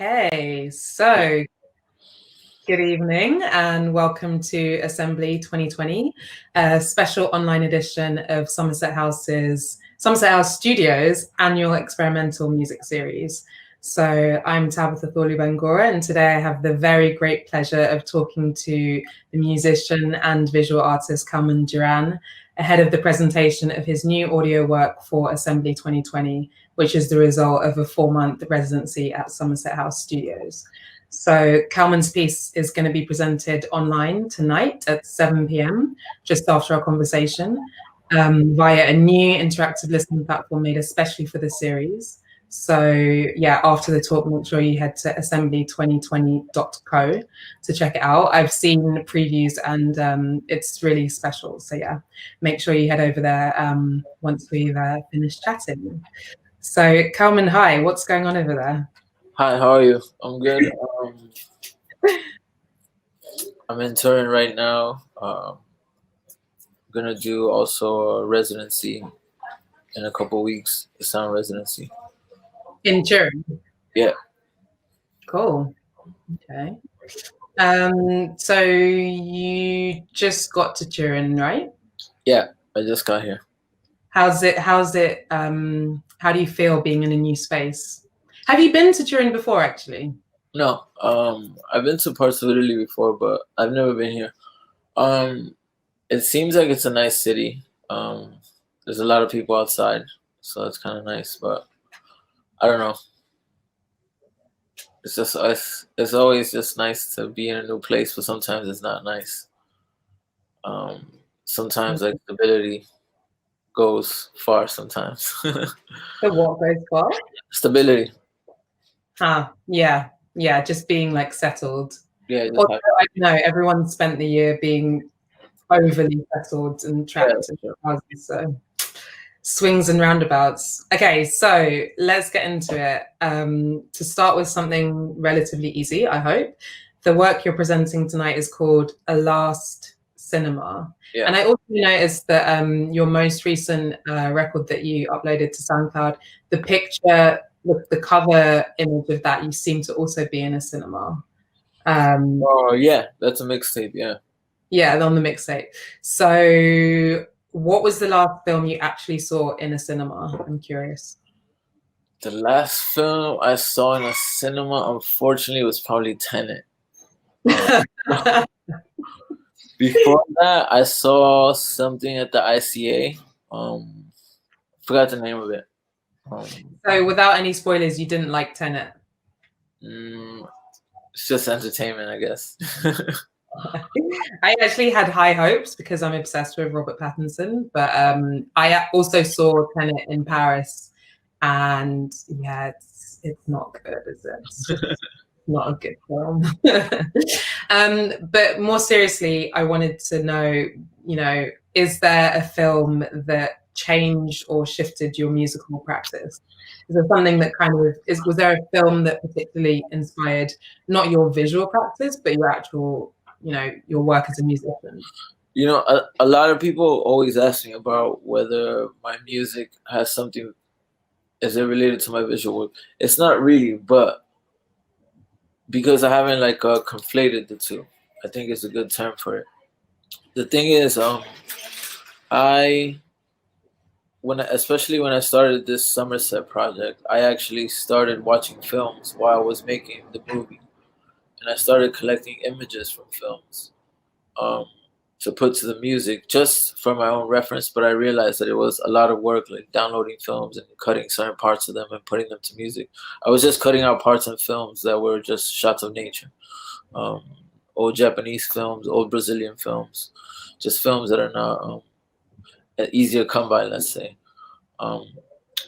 Okay, so good evening and welcome to Assembly 2020, a special online edition of Somerset House Studios annual experimental music series. So I'm Tabitha Thorlu-Bangura, and today I have the very great pleasure of talking to the musician and visual artist Kelman Duran ahead of the presentation of his new audio work for Assembly 2020, which is the result of a 4-month residency at Somerset House Studios. So Kelman's piece is going to be presented online tonight at 7 p.m, just after our conversation, via a new interactive listening platform made especially for the series. So yeah, after the talk, make sure you head to assembly2020.co to check it out. I've seen previews and it's really special. So yeah, make sure you head over there once we've finished chatting. So Kelman, hi, what's going on over there? Hi, how are you? I'm good. I'm in Turin right now. I'm gonna do also a residency in a couple weeks, a sound residency. In Turin? Yeah. Cool. Okay. So you just got to Turin, right? Yeah, I just got here. How's it? How do you feel being in a new space? Have you been to Turin before, actually? No, I've been to parts of Italy before, but I've never been here. It seems like it's a nice city. There's a lot of people outside, so it's kind of nice, but I don't know. It's always just nice to be in a new place, but sometimes it's not nice. Sometimes like stability goes far sometimes. The what goes far? Stability. Yeah, just being like settled. Yeah. Although I know everyone spent the year being overly settled and trapped in houses, so swings and roundabouts. Okay, so let's get into it. To start with something relatively easy, I hope. The work you're presenting tonight is called A Last Cinema. Yeah. And I also noticed that your most recent record that you uploaded to SoundCloud, the picture, the cover image of that, you seem to also be in a cinema. Oh yeah, that's a mixtape, yeah. Yeah, on the mixtape. So what was the last film you actually saw in a cinema? I'm curious. The last film I saw in a cinema, unfortunately, was probably Tenet. Before that, I saw something at the ICA. Forgot the name of it. So without any spoilers, you didn't like Tenet? It's just entertainment, I guess. I actually had high hopes because I'm obsessed with Robert Pattinson, but I also saw Tenet in Paris, and yeah, it's not good, is it? It's just not a good film. But more seriously, I wanted to know, is there a film that changed or shifted your musical practice? Is there something that was there a film that particularly inspired not your visual practice, but your actual, your work as a musician? A lot of people always ask me about whether my music has something, is it related to my visual work? It's not really, but because I haven't conflated the two, I think it's a good term for it. The thing is, especially when I started this Somerset project, I actually started watching films while I was making the movie, and I started collecting images from films to put to the music just for my own reference. But I realized that it was a lot of work, like downloading films and cutting certain parts of them and putting them to music. I was just cutting out parts in films that were just shots of nature, old Japanese films, old Brazilian films, just films that are not easier to come by, let's say.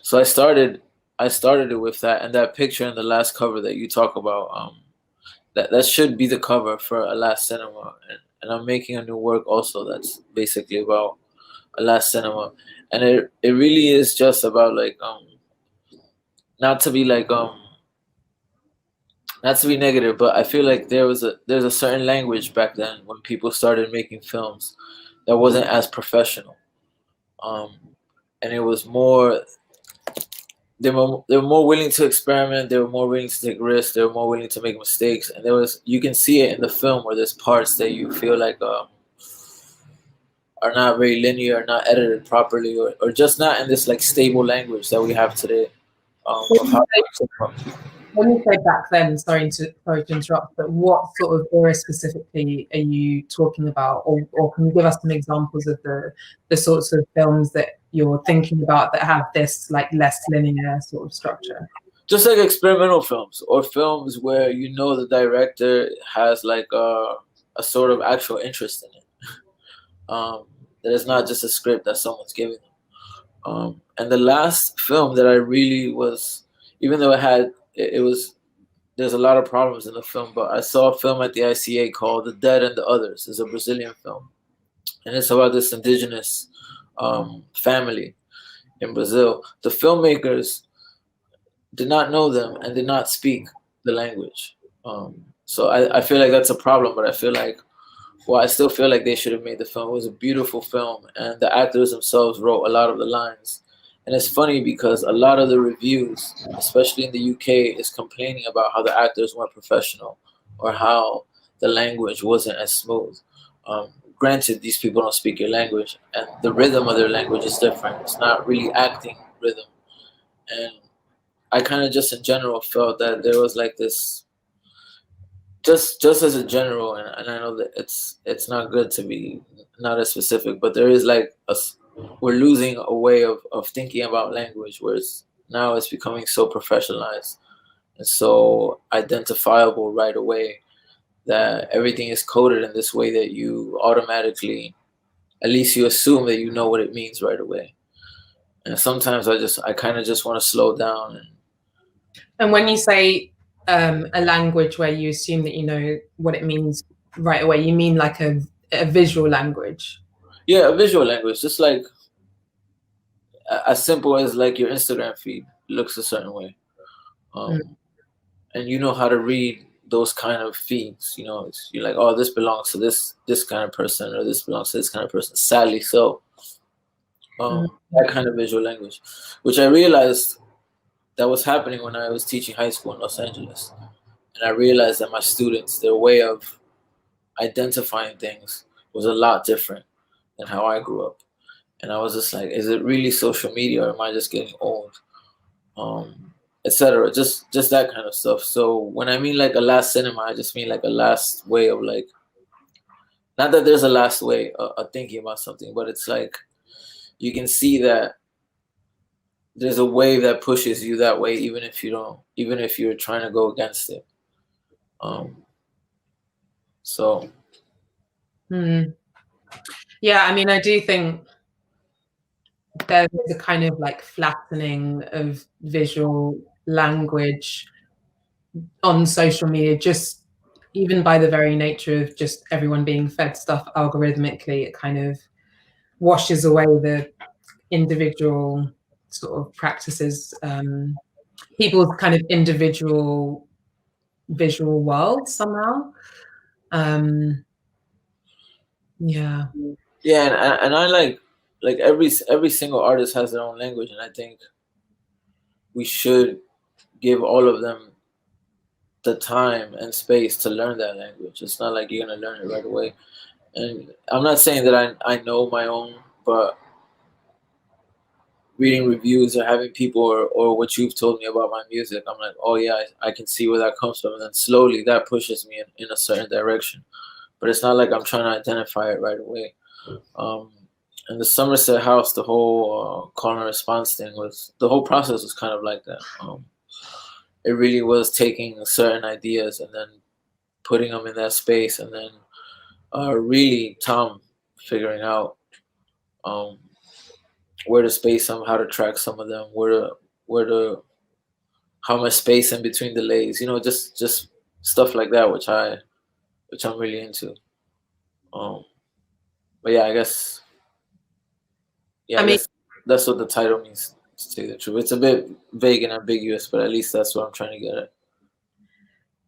So I started it with that, and that picture in the last cover that you talk about, that should be the cover for A Last Cinema, and I'm making a new work also that's basically about A Last Cinema, and it really is just about not to be not to be negative, but I feel like there's a certain language back then when people started making films that wasn't as professional, and it was more they were more willing to experiment. They were more willing to take risks. They were more willing to make mistakes. And you can see it in the film where there's parts that you feel like are not very linear, not edited properly, or just not in this like stable language that we have today. Of how When you say back then, sorry to interrupt, but what sort of era specifically are you talking about, or can you give us some examples of the sorts of films that you're thinking about that have this like less linear sort of structure? just like experimental films or films where the director has like a sort of actual interest in it. That it's not just a script that someone's giving them. And the last film that I really was, even though it was, there's a lot of problems in the film, but I saw a film at the ICA called The Dead and the Others. It's a Brazilian film. And it's about this indigenous family in Brazil. The filmmakers did not know them and did not speak the language. So I feel like that's a problem, but I still feel like they should have made the film. It was a beautiful film, and the actors themselves wrote a lot of the lines. And it's funny because a lot of the reviews, especially in the UK, is complaining about how the actors weren't professional or how the language wasn't as smooth. Granted, these people don't speak your language, and the rhythm of their language is different. It's not really acting rhythm. And I kind of just in general felt that there was like this, just as a general, and I know that it's not good to be not as specific, but there is like we're losing a way of thinking about language where now it's becoming so professionalized and so identifiable right away that everything is coded in this way that you automatically, at least you assume that you know what it means right away. And sometimes I kind of just want to slow down. And when you say a language where you assume that you know what it means right away, you mean like a visual language? Yeah, a visual language, just like as simple as like your Instagram feed looks a certain way, and you know how to read those kind of feeds. You're like, oh, this belongs to this kind of person, or this belongs to this kind of person. Sadly, so that kind of visual language, which I realized that was happening when I was teaching high school in Los Angeles, and I realized that my students, their way of identifying things was a lot different than how I grew up. And I was just like, is it really social media, or am I just getting old? Etc. Just that kind of stuff. So when I mean like a last cinema, I just mean like a last way of like, not that there's a last way of thinking about something, but it's like you can see that there's a wave that pushes you that way, even if you're trying to go against it. So. Yeah, I mean, I do think there's a kind of like flattening of visual language on social media, just even by the very nature of just everyone being fed stuff algorithmically. It kind of washes away the individual sort of practices, people's kind of individual visual world somehow. Yeah, and I like every single artist has their own language, and I think we should give all of them the time and space to learn that language. It's not like you're gonna learn it right away. And I'm not saying that I know my own, but reading reviews or having people or what you've told me about my music, I'm like, oh yeah, I can see where that comes from, and then slowly that pushes me in a certain direction. But it's not like I'm trying to identify it right away. And the Somerset House, the whole call and response thing the whole process was kind of like that. It really was taking certain ideas and then putting them in that space, and then really Tom figuring out where to space them, how to track some of them, how much space in between the lays, just stuff like that, which I'm really into. But yeah, I guess that's what the title means, to tell you the truth. It's a bit vague and ambiguous, but at least that's what I'm trying to get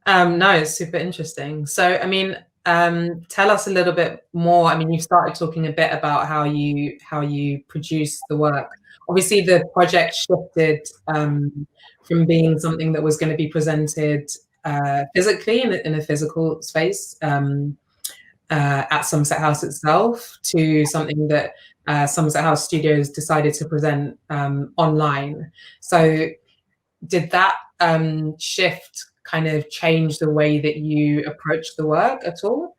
at. No, it's super interesting. So, I mean, tell us a little bit more. I mean, you've started talking a bit about how you produce the work. Obviously, the project shifted from being something that was going to be presented physically in a physical space at Somerset House itself to something that Somerset House Studios decided to present online. So, did that shift kind of change the way that you approach the work at all?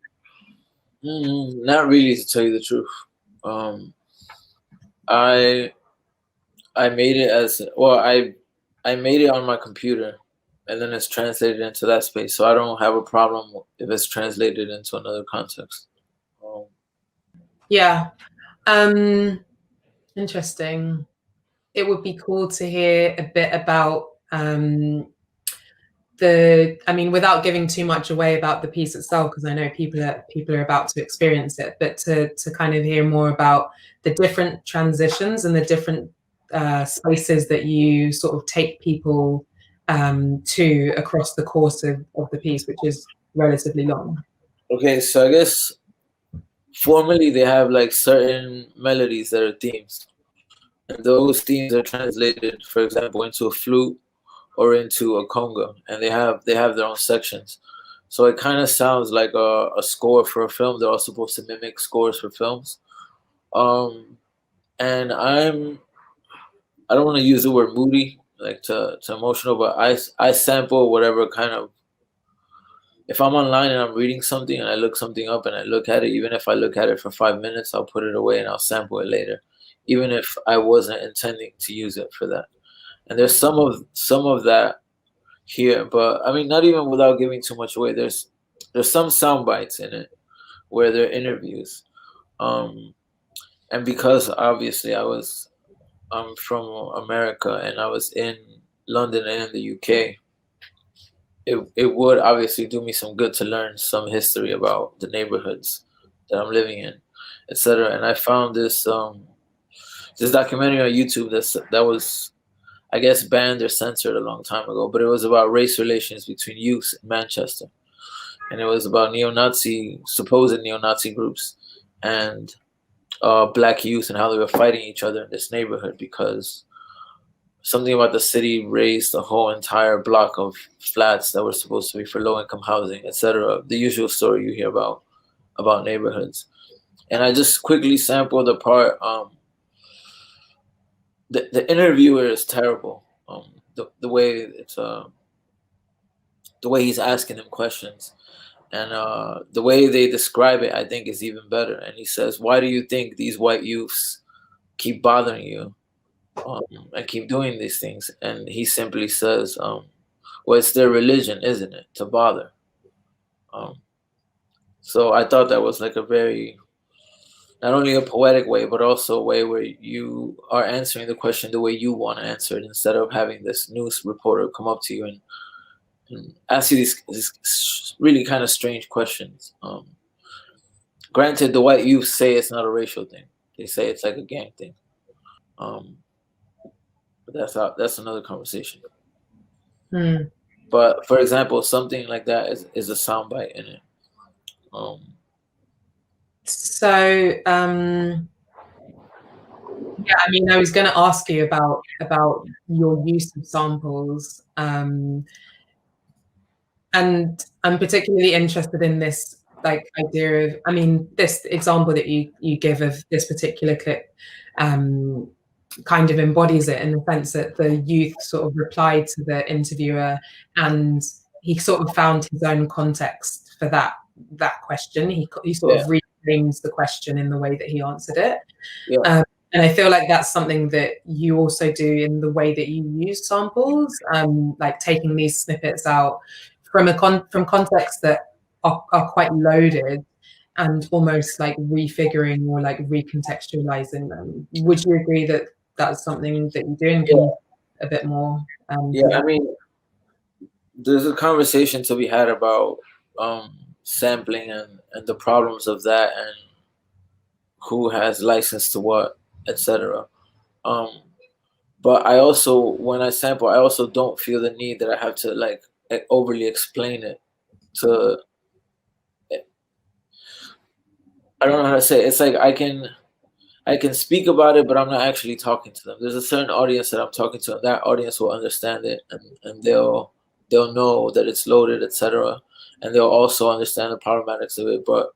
Not really, to tell you the truth. I I made it as well. I made it on my computer, and then it's translated into that space. So I don't have a problem if it's translated into another context. Yeah. Interesting. It would be cool to hear a bit about I mean, without giving too much away about the piece itself, because I know people are about to experience it, but to kind of hear more about the different transitions and the different spaces that you sort of take people to across the course of the piece, which is relatively long. Okay, so I guess formally they have like certain melodies that are themes, and those themes are translated, for example, into a flute or into a conga, and they have their own sections. So it kind of sounds like a score for a film. They're all supposed to mimic scores for films. And I don't want to use the word moody, like to emotional, but I sample whatever kind of, if I'm online and I'm reading something and I look something up and I look at it, even if I look at it for 5 minutes, I'll put it away and I'll sample it later, even if I wasn't intending to use it for that. And there's some of that here, but I mean, not even without giving too much away. There's some sound bites in it where they're interviews, and because obviously I'm from America and I was in London and in the UK. It would obviously do me some good to learn some history about the neighborhoods that I'm living in, etc. And I found this documentary on YouTube that was, I guess, banned or censored a long time ago, but it was about race relations between youths in Manchester, and it was about supposed neo-Nazi groups, and black youth and how they were fighting each other in this neighborhood because something about the city raised a whole entire block of flats that were supposed to be for low-income housing, etc. The usual story you hear about neighborhoods. And I just quickly sampled the part. The interviewer is terrible. The way the way he's asking him questions, and the way they describe it, I think, is even better. And he says, "Why do you think these white youths keep bothering you and keep doing these things?" And he simply says, "Well, it's their religion, isn't it, to bother?" Um, so I thought that was like a very, not only a poetic way, but also a way where you are answering the question the way you want to answer it, instead of having this news reporter come up to you and ask you these really kind of strange questions. Granted, the white youth say it's not a racial thing; they say it's like a gang thing. Um, but that's another conversation. Hmm. But for example, something like that is a soundbite in it. So yeah, I mean, I was going to ask you about your use of samples, and I'm particularly interested in this like idea of, I mean, this example that you give of this particular clip kind of embodies it in the sense that the youth sort of replied to the interviewer and he sort of found his own context for that question. He sort of reframes the question in the way that he answered it. Yeah. And I feel like that's something that you also do in the way that you use samples, like taking these snippets out from from contexts that are quite loaded and almost like refiguring or like recontextualizing them. Would you agree that that's something that you do and can a bit more? Yeah, I mean, there's a conversation to be had about sampling and the problems of that and who has license to what, etc. Um, but I also, when I sample, I also don't feel the need that I have to like overly explain it to I don't know how to say it. It's like I can speak about it, but I'm not actually talking to them. There's a certain audience that I'm talking to, and that audience will understand it, and they'll know that it's loaded, etc. And they'll also understand the problematics of it. But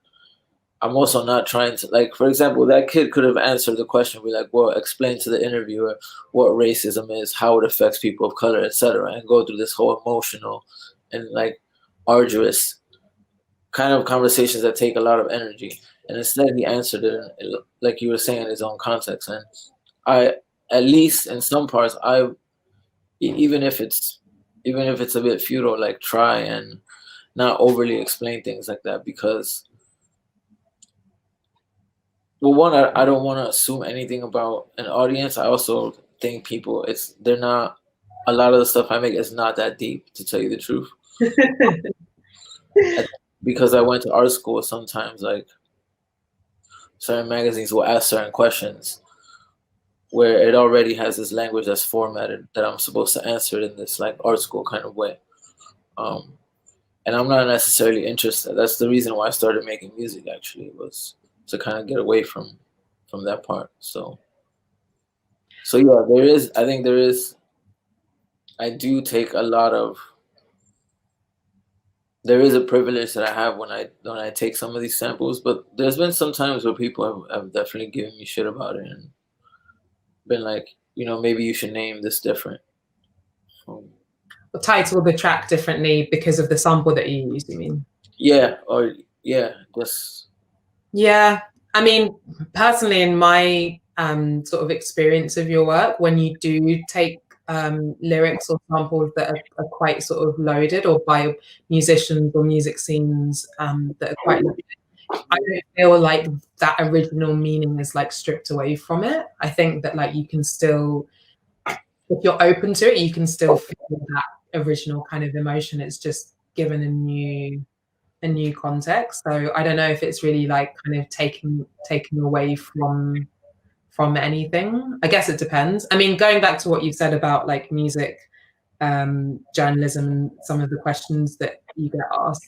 I'm also not trying to, like, for example, that kid could have answered the question, be like, well, explain to the interviewer what racism is, how it affects people of color, etc., and go through this whole emotional and like arduous kind of conversations that take a lot of energy. And instead, he answered it, like you were saying, in his own context. And I, at least in some parts, even if it's a bit futile, like try and not overly explain things like that, because well, one, I don't want to assume anything about an audience. I also think people, they're not, a lot of the stuff I make is not that deep, to tell you the truth. Because I went to art school, sometimes like certain magazines will ask certain questions where it already has this language that's formatted that I'm supposed to answer it in this like art school kind of way. And I'm not necessarily interested. That's the reason why I started making music, actually, was to kind of get away from that part. So yeah, I think there is, I do take a lot of, there is a privilege that I have when I take some of these samples, but there's been some times where people have definitely given me shit about it and been like, maybe you should name this different. Title the track differently because of the sample that you use, you mean? Yeah, or yeah, just. Yeah, I mean, personally, in my sort of experience of your work, when you do take lyrics or samples that are quite sort of loaded, or by musicians or music scenes that are quite loaded, I don't feel like that original meaning is like stripped away from it. I think that like you can still, if you're open to it, you can still feel that original kind of emotion. It's just given a new context. So I don't know if it's really like kind of taken away from anything. I guess it depends. I mean, going back to what you said about like music journalism and some of the questions that you get asked,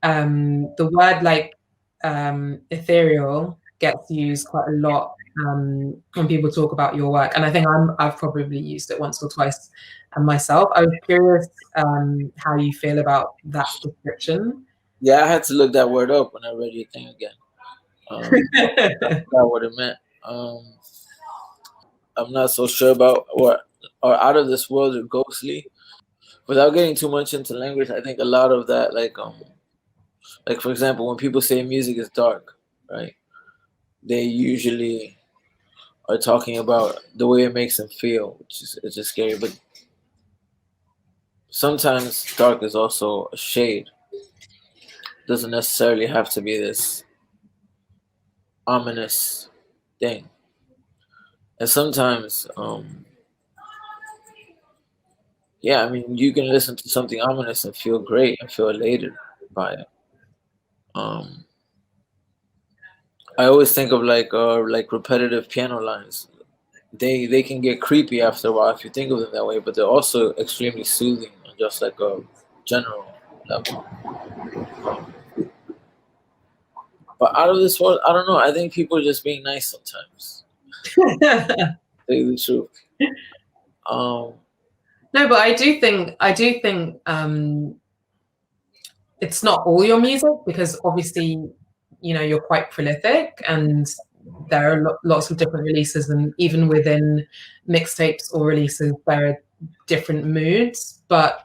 the word like ethereal gets used quite a lot when people talk about your work, and I think I've probably used it once or twice myself. I was curious how you feel about that description. Yeah, I had to look that word up when I read your thing again. I forgot what it meant. I'm not so sure about what or out of this world or ghostly. Without getting too much into language, I think a lot of that, like for example, when people say music is dark, right? They usually are talking about the way it makes them feel, which is it's just scary. But sometimes dark is also a shade. It doesn't necessarily have to be this ominous thing. And sometimes, yeah, I mean, you can listen to something ominous and feel great and feel elated by it. I always think of like repetitive piano lines. They can get creepy after a while if you think of them that way, but they're also extremely soothing on just like a general level. But out of this world, I don't know. I think people are just being nice sometimes. Tell you the truth. No, but I do think it's not all your music, because obviously, you're quite prolific and there are lots of different releases, and even within mixtapes or releases, there are different moods. But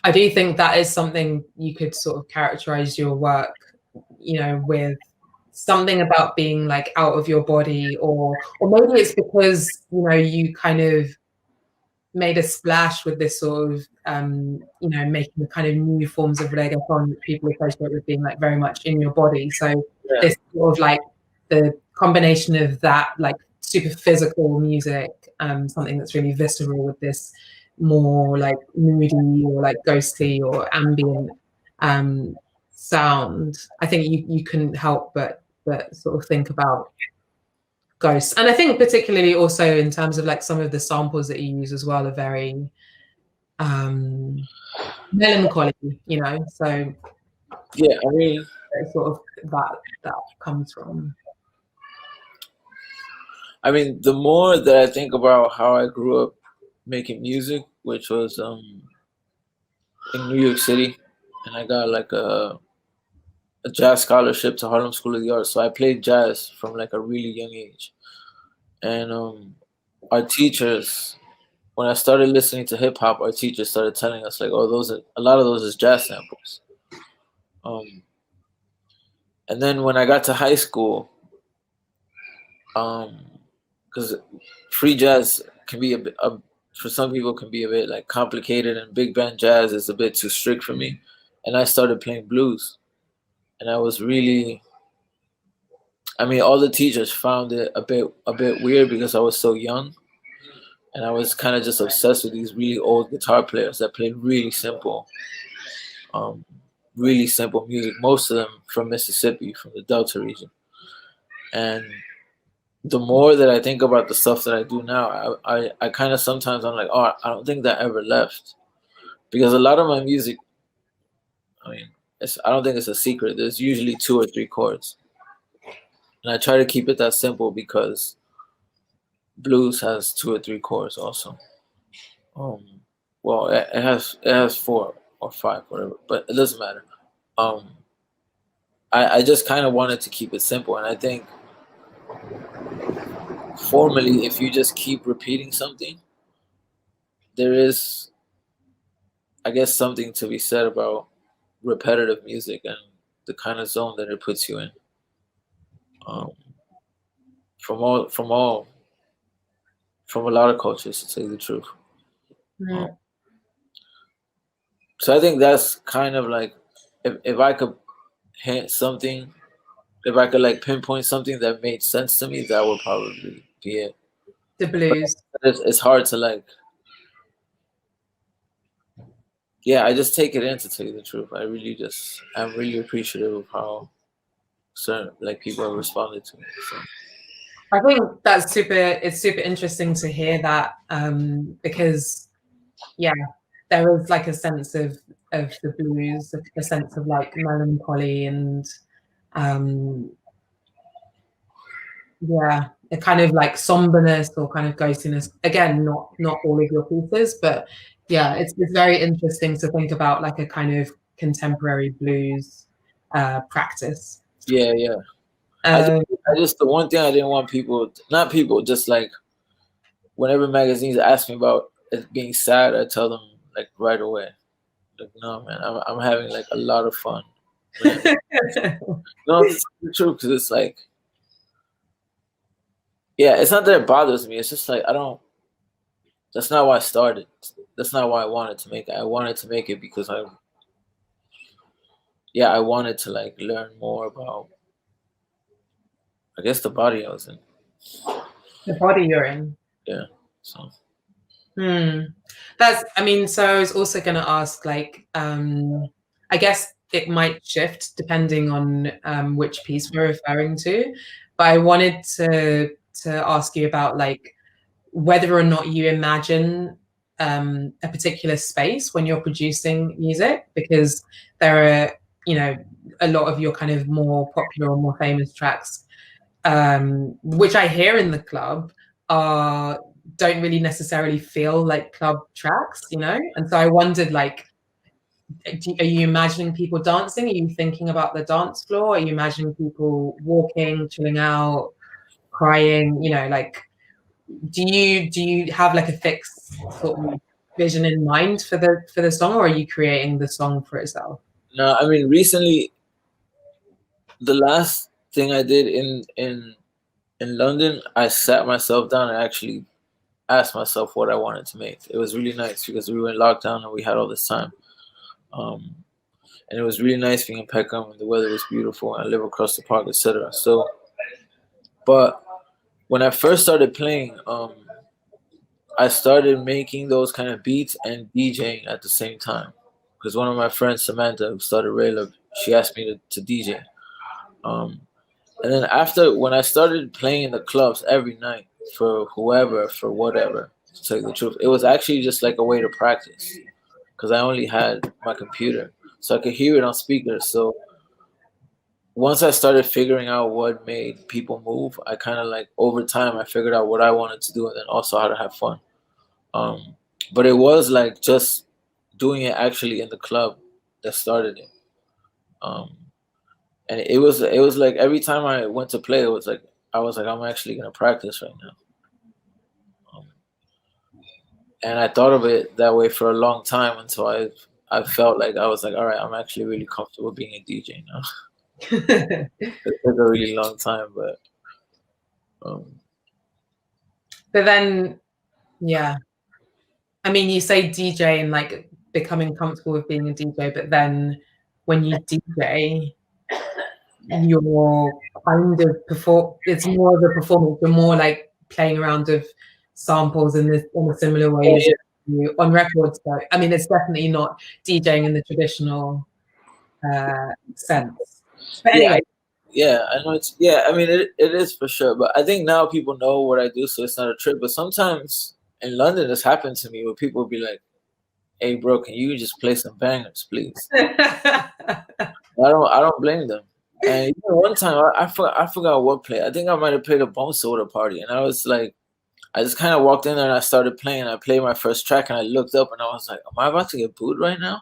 I do think that is something you could sort of characterize your work, with something about being like out of your body, or maybe it's because, you kind of made a splash with this sort of making kind of new forms of reggaeton that people associate with being like very much in your body. So Yeah. this sort of like the combination of that like super physical music, something that's really visceral, with this more like moody or like ghostly or ambient sound. I think you couldn't help but sort of think about ghosts. And I think particularly also in terms of like some of the samples that you use as well are very melancholy, so Yeah, I mean, sort of that comes from? I mean, the more that I think about how I grew up making music, which was in New York City, and I got like a jazz scholarship to Harlem School of the Arts. So I played jazz from like a really young age. And our teachers, when I started listening to hip hop, our teachers started telling us like, "Oh, a lot of those is jazz samples." And then when I got to high school, because free jazz can be for some people can be a bit like complicated, and big band jazz is a bit too strict for me. And I started playing blues, and I was really, I mean, all the teachers found it a bit weird because I was so young, and I was kind of just obsessed with these really old guitar players that played um, really simple music. Most of them from Mississippi, from the Delta region. And the more that I think about the stuff that I do now, I kind of sometimes I'm like, oh, I don't think that ever left, because a lot of my music, I mean, I don't think it's a secret. There's usually 2 or 3 chords, and I try to keep it that simple because blues has 2 or 3 chords also. Well, it has 4 or 5, whatever, but it doesn't matter. Um, I just kind of wanted to keep it simple, and I think formally, if you just keep repeating something, there is, I guess, something to be said about repetitive music and the kind of zone that it puts you in. Um, from a lot of cultures, to tell you the truth. Mm. So I think that's kind of like, if I could hint something, if I could like pinpoint something that made sense to me, that would probably be it. The blues. It's hard to like, yeah, I just take it in, to tell you the truth. I'm really appreciative of how certain like people have responded to me. So. I think it's super interesting to hear that, because yeah, there is like a sense of the blues, a sense of like melancholy and yeah, a kind of like somberness or kind of ghostiness. Again, not all of your pieces, but yeah, it's very interesting to think about like a kind of contemporary blues practice. Yeah, yeah. I just the one thing I didn't want people, not people, just like whenever magazines ask me about it being sad, I tell them like right away, like, no, man, I'm having like a lot of fun. No, it's true, because it's like, yeah, it's not that it bothers me. It's just like I don't. That's not why I started. That's not why I wanted to make it. I wanted to make it because I wanted to like learn more about, I guess, the body I was in. The body you're in. Yeah. So. I mean, so I was also going to ask, like, I guess it might shift depending on which piece we're referring to, but I wanted to ask you about like whether or not you imagine a particular space when you're producing music, because there are, you know, a lot of your kind of more popular or more famous tracks, which I hear in the club, don't really necessarily feel like club tracks, you know? And so I wondered, like, are you imagining people dancing? Are you thinking about the dance floor? Are you imagining people walking, chilling out, crying? You know, like, do you have like a fixed sort of vision in mind for the song, or are you creating the song for itself? No, I mean, recently, the last thing I did in London, I sat myself down and actually asked myself what I wanted to make. It was really nice because we were in lockdown and we had all this time. And it was really nice being in Peckham, and the weather was beautiful, and I live across the park, etc. So, but when I first started playing, I started making those kind of beats and DJing at the same time. Because one of my friends, Samantha, who started Rayla, she asked me to DJ. And then after, when I started playing in the clubs every night for whoever, for whatever, to tell you the truth, it was actually just like a way to practice. Because I only had my computer, so I could hear it on speakers. So once I started figuring out what made people move, I kind of like over time I figured out what I wanted to do and then also how to have fun. Um, but it was like just doing it actually in the club that started it. Um, and it was like every time I went to play, it was like I was like I'm actually gonna practice right now. Um, and I thought of it that way for a long time until I felt like I was like, all right, I'm actually really comfortable being a DJ now. It took a really long time, but But then, yeah, I mean, you say DJ and like becoming comfortable with being a DJ, but then when you DJ, you're kind of it's more of a performance. You're more like playing around with samples in a similar way as you on records. So I mean, it's definitely not DJing in the traditional sense. But anyway. Yeah, I know it's I mean it is for sure, but I think now people know what I do, so it's not a trip. But sometimes in London, this happened to me where people would be like, "Hey, bro, can you just play some bangers, please?" I don't blame them. And one time I forgot what play. I think I might have played a Bone Soda party, and I was like, I just kind of walked in there and I started playing. I played my first track, and I looked up and I was like, "Am I about to get booed right now?"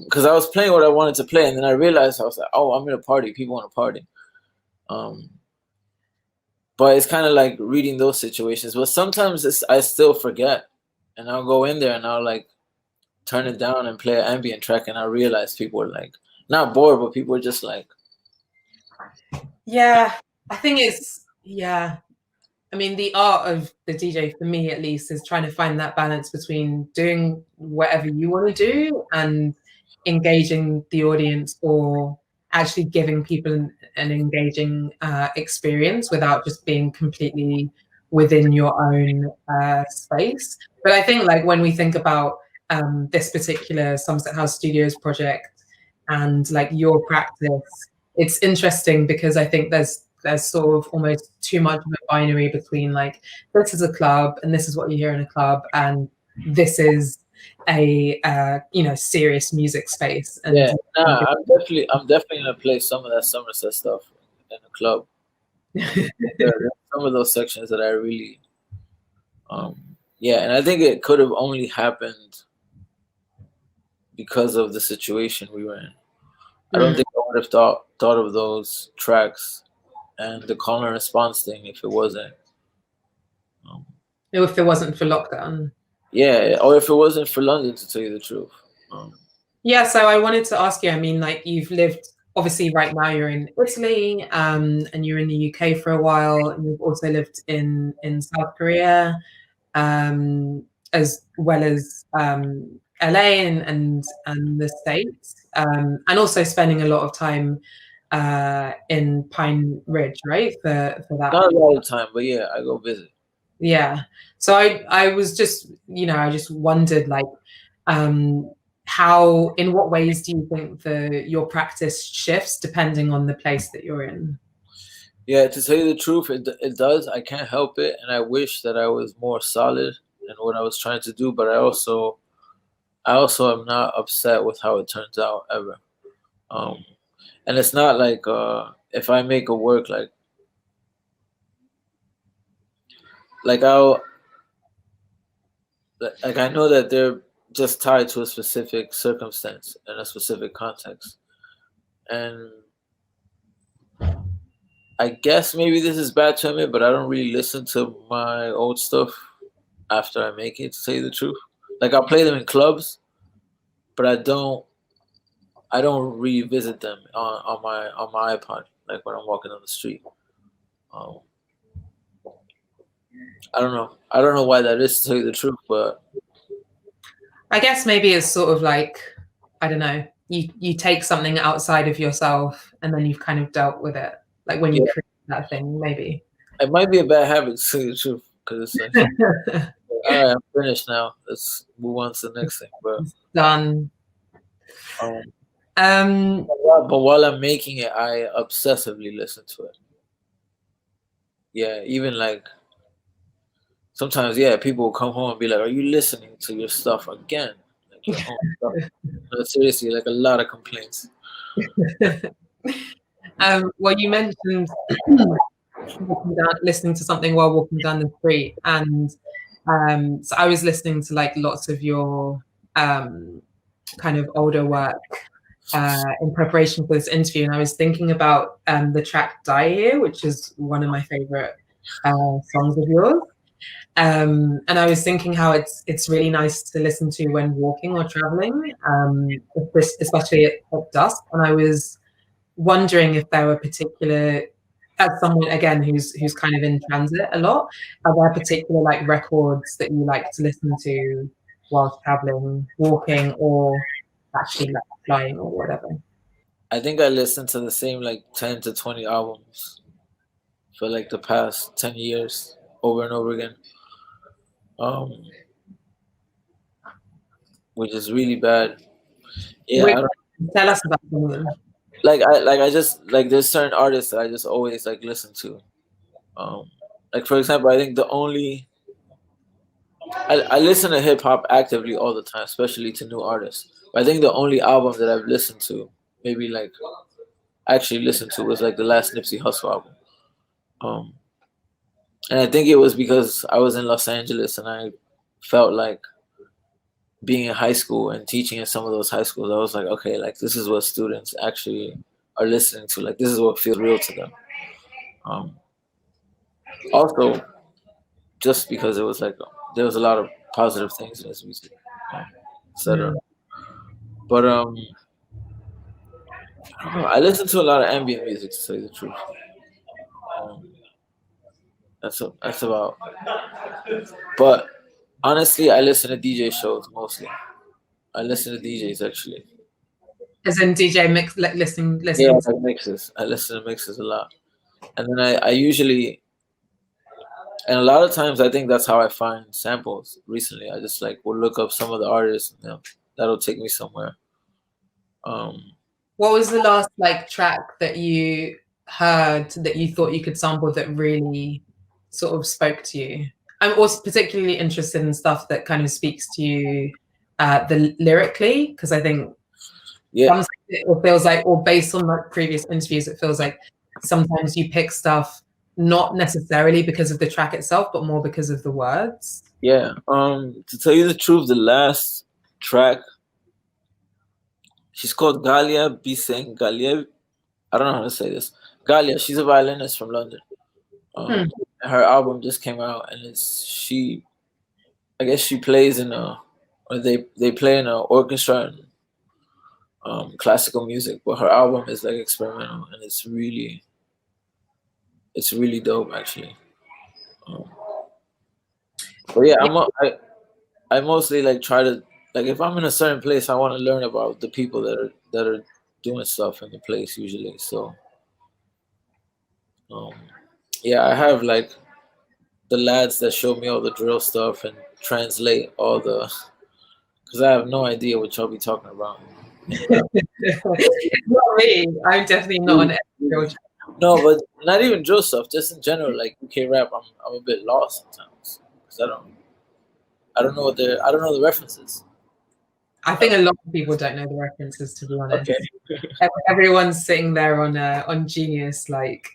Because I was playing what I wanted to play, and then I realized I was like, "Oh, I'm in a party. People want to party." But it's kind of like reading those situations. But sometimes I still forget, and I'll go in there and I'll like turn it down and play an ambient track, and I realize people are like not bored, but people are just like, yeah, I think I mean, the art of the DJ, for me at least, is trying to find that balance between doing whatever you want to do and engaging the audience, or actually giving people an engaging experience without just being completely within your own space. But I think like when we think about this particular Somerset House Studios project and like your practice, it's interesting because I think there's sort of almost too much of a binary between like, this is a club and this is what you hear in a club, and this is a serious music space. And I'm definitely gonna play some of that Somerset stuff in the club. There's some of those sections that I really and I think it could have only happened because of the situation we were in. I don't think I would have thought of those tracks and the call and response thing if it wasn't for lockdown. Yeah, or if it wasn't for London, to tell you the truth. Yeah, so I wanted to ask you, I mean, like, you've lived, obviously right now you're in Italy, and you're in the UK for a while, and you've also lived in South Korea, as well as LA and the States, and also spending a lot of time in Pine Ridge, right? For that. Not a lot of time, but yeah, I go visit. Yeah. So I was just, I just wondered, like, how, in what ways do you think your practice shifts depending on the place that you're in? Yeah, to tell you the truth, it does. I can't help it, and I wish that I was more solid in what I was trying to do. But I also am not upset with how it turns out ever. And it's not like if I make a work I know that they're just tied to a specific circumstance and a specific context, and I guess maybe this is bad to admit, but I don't really listen to my old stuff after I make it, to tell you the truth. Like I'll play them in clubs, but I don't revisit them on my iPod, like when I'm walking on the street. I don't know why that is, to tell you the truth, but I guess maybe it's sort of like, I don't know, you take something outside of yourself and then you've kind of dealt with it, like when you create that thing. Maybe it might be a bad habit, to tell you the truth, because it's like, all right, I'm finished now. Let's move on to the next thing. But done. But while I'm making it, I obsessively listen to it. Yeah, even like sometimes, people will come home and be like, "Are you listening to your stuff again? Like your own stuff?" No, seriously, like a lot of complaints. Well, you mentioned listening to something while walking down the street, and so I was listening to like lots of your kind of older work in preparation for this interview, and I was thinking about the track "Die Here," which is one of my favorite songs of yours. And I was thinking how it's really nice to listen to when walking or traveling, especially at dusk. And I was wondering if there were particular, as someone again who's kind of in transit a lot, are there particular like records that you like to listen to whilst traveling, walking, or actually like flying or whatever? I think I listened to the same like 10 to 20 albums for like the past 10 years over and over again. Which is really bad. Yeah, I don't, Tell us about some of them. I just like there's certain artists that I just always like listen to. Like for example, I think the only I listen to hip hop actively all the time, especially to new artists. But I think the only album that I've listened to, maybe like actually listened to, was like the last Nipsey Hussle album. Um, and I think it was because I was in Los Angeles and I felt like being in high school and teaching in some of those high schools, I was like, okay, like this is what students actually are listening to. Like this is what feels real to them. Also, just because it was like there was a lot of positive things in his music, etc. But I don't know. I listen to a lot of ambient music, to tell you the truth. That's about. But honestly, I listen to DJ shows mostly. I listen to DJs actually. As in DJ mix, listening. Yeah, like mixes. I listen to mixes a lot, and then I usually, and a lot of times I think that's how I find samples. Recently, I just like will look up some of the artists, and that'll take me somewhere. What was the last like track that you heard that you thought you could sample that really sort of spoke to you? I'm also particularly interested in stuff that kind of speaks to you the lyrically, because I think sometimes it feels like, or based on like previous interviews, it feels like sometimes you pick stuff not necessarily because of the track itself, but more because of the words. Yeah. To tell you the truth, the last track, she's called Galia Biseng. Galia, I don't know how to say this. Galia, she's a violinist from London. Her album just came out, and I guess she plays in they play in an orchestra and classical music, but her album is like experimental, and it's really dope actually. But yeah, I mostly like try to, like, if I'm in a certain place, I want to learn about the people that are doing stuff in the place usually. So yeah, I have like the lads that show me all the drill stuff and translate all the, because I have no idea what y'all be talking about. Not me. I'm definitely not an drill. No, but not even drill stuff. Just in general, like UK rap, I'm a bit lost sometimes because I don't know I don't know the references. I think a lot of people don't know the references, to be honest. Okay. Everyone's sitting there on Genius, like.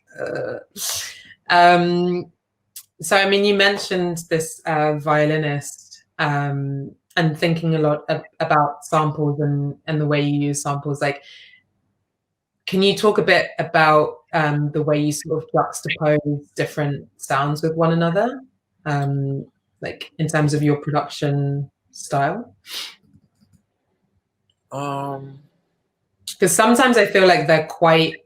So I mean, you mentioned this violinist and thinking a lot about samples and the way you use samples. Like, can you talk a bit about the way you sort of juxtapose different sounds with one another, like in terms of your production style? Because sometimes I feel like they're quite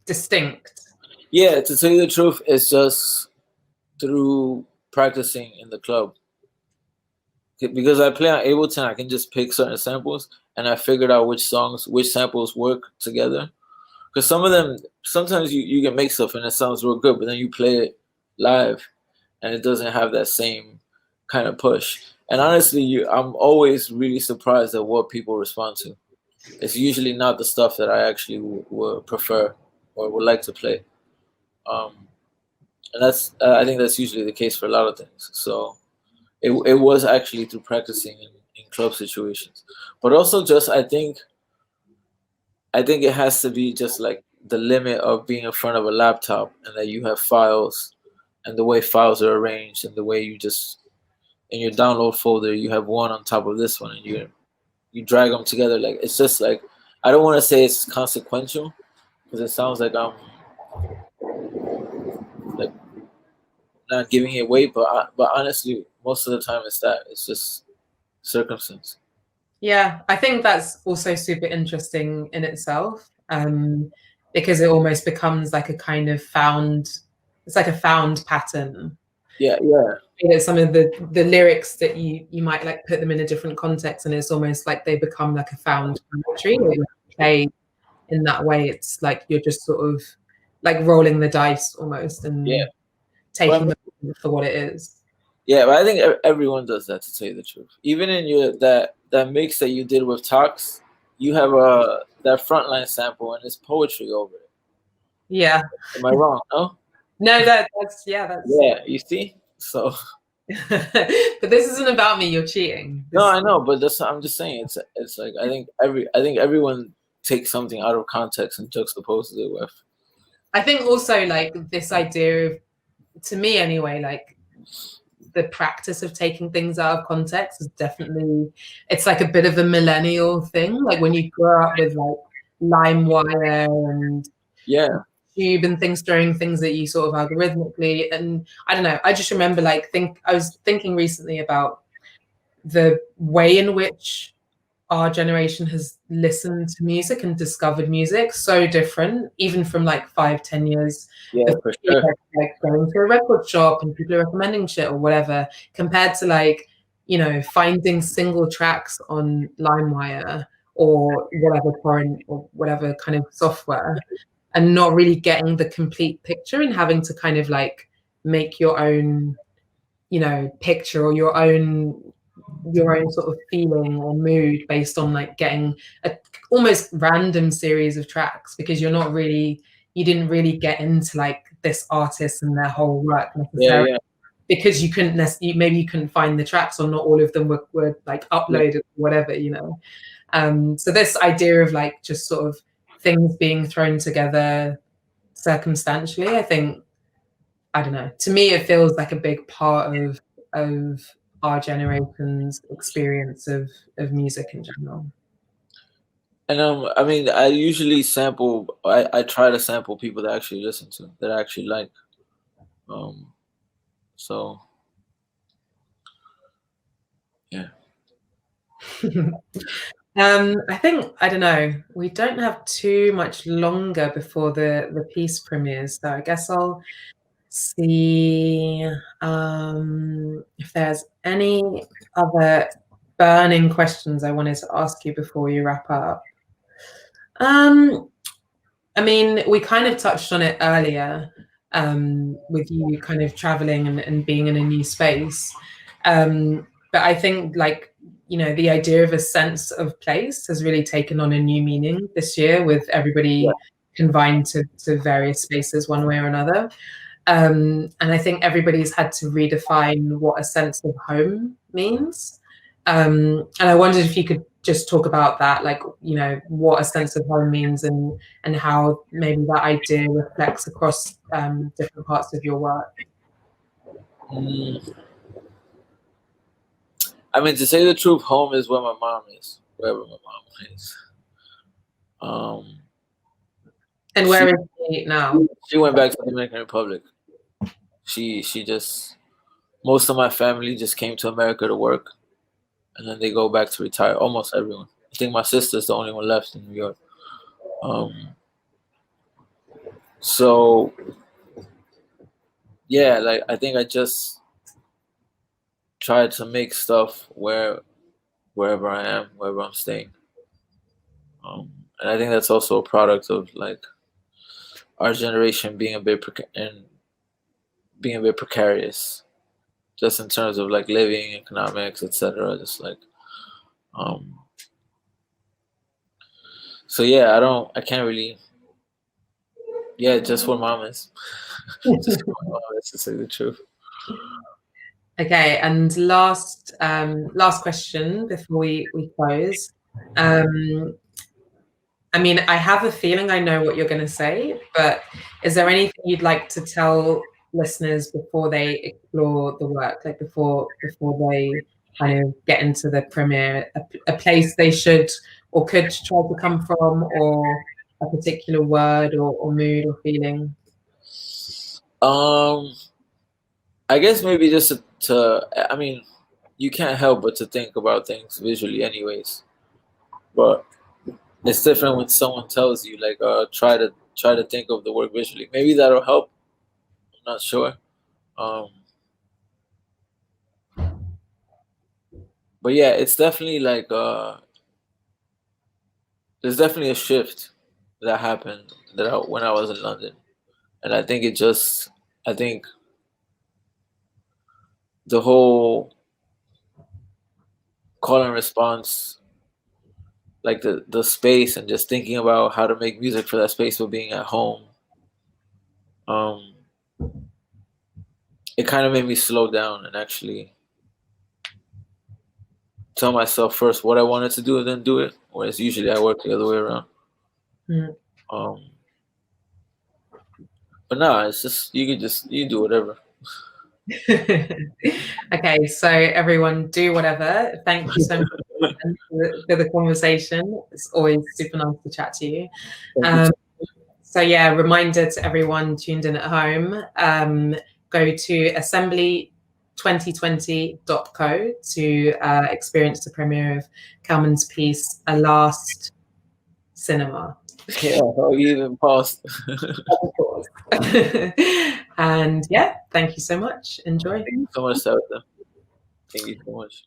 distinct. Yeah, to tell you the truth, it's just through practicing in the club. Because I play on Ableton, I can just pick certain samples, and I figured out which samples work together. Because some of them, sometimes you can make stuff and it sounds real good, but then you play it live, and it doesn't have that same kind of push. And honestly, I'm always really surprised at what people respond to. It's usually not the stuff that I actually would prefer or would like to play. And that's I think that's usually the case for a lot of things. So it was actually through practicing in club situations, but also just I think I think it has to be just like the limit of being in front of a laptop and that you have files and the way files are arranged and the way you just in your download folder you have one on top of this one and you drag them together. Like it's just like I don't want to say it's consequential because it sounds like I'm like not giving it weight, but honestly, most of the time it's just circumstance. Yeah, I think that's also super interesting in itself, because it almost becomes like a kind of it's like a found pattern. Yeah, yeah, You know, some of the lyrics that you might like put them in a different context, and it's almost like they become like a found poetry. Or you play in that way, it's like you're just sort of like rolling the dice almost yeah. and But I taking mean, them for what it is. yeah, but I think everyone does that to tell you the truth. Even in your that mix that you did with Tox, you have a that frontline sample and it's poetry over it. Yeah. Am I wrong? No. No, that's yeah, that's. Yeah, you see. So But this isn't about me. You're cheating. no, This, I know, but that's I'm just saying. It's like I think everyone takes something out of context and juxtaposes it with. I think also like this idea of, to me anyway, like the practice of taking things out of context is definitely, it's like a bit of a millennial thing. Like when you grow up with like LimeWire and Yeah, YouTube and things throwing things at you sort of algorithmically. And I don't know, I just remember I was thinking recently about the way in which our generation has listened to music and discovered music so different, even from like 5, 10 years yeah, before, for sure. like going to a record shop and people are recommending shit or whatever, compared to like, you know, finding single tracks on LimeWire or whatever torrent or whatever kind of software and not really getting the complete picture and having to kind of like make your own, you know, picture or your own sort of feeling or mood based on like getting a almost random series of tracks, because you didn't really get into like this artist and their whole work Yeah, necessarily, yeah, because you couldn't maybe you couldn't find the tracks or not all of them were like yeah. uploaded or whatever, you know. So this idea of like just sort of things being thrown together circumstantially, I think, I don't know. To me, it feels like a big part of our generation's experience of music in general. And I mean, I usually sample. I try to sample people that I actually listen to, that I actually like. Um, so yeah. I think, I don't know, we don't have too much longer before the piece premieres, so I guess I'll see if there's any other burning questions I wanted to ask you before you wrap up. Um, I mean, we kind of touched on it earlier, with you kind of traveling and being in a new space. But I think, like, you know, the idea of a sense of place has really taken on a new meaning this year, with Yeah. everybody confined to various spaces one way or another. And I think everybody's had to redefine what a sense of home means. And I wondered if you could just talk about that, like, you know, what a sense of home means and how maybe that idea reflects across different parts of your work. Mm, I mean, to say the truth, home is where my mom is, wherever my mom is. Um, And she where is he now? she went back to the Dominican Republic. She just most of my family just came to America to work, and then they go back to retire. Almost everyone. I think my sister's the only one left in New York. Um, so yeah, like I think I just tried to make stuff wherever I am, wherever I'm staying. And I think that's also a product of like our generation being a bit and being a bit precarious, just in terms of like living, economics, etc. Just like, um, so yeah, I can't really, yeah, just where mom is, just where my mom is, to say the truth. Okay, and last question before we close. Um, I mean, I have a feeling I know what you're going to say, but is there anything you'd like to tell listeners before they explore the work, like before they kind of get into the premiere, a place they should or could try to come from, or a particular word or mood or feeling? Um, I guess maybe just I mean, you can't help but to think about things visually, anyways. But it's different when someone tells you, like, try to think of the work visually. Maybe that'll help. I'm not sure. Um, but yeah, it's definitely like there's definitely a shift that happened when I was in London, and I think I think the whole call and response, like the space, and just thinking about how to make music for that space while being at home, um, it kind of made me slow down and actually tell myself first what I wanted to do and then do it. Whereas usually I work the other way around. Mm. Um, but no, it's just you do whatever. Okay, so everyone do whatever. Thank you so much for the conversation. It's always super nice to chat to you. So yeah, reminder to everyone tuned in at home, go to assembly2020.co to experience the premiere of Kelman's piece, A Last Cinema. Yeah, how you even paused. Of course. And yeah, thank you so much. Enjoy. Thank you so much, Tabitha. Thank you so much.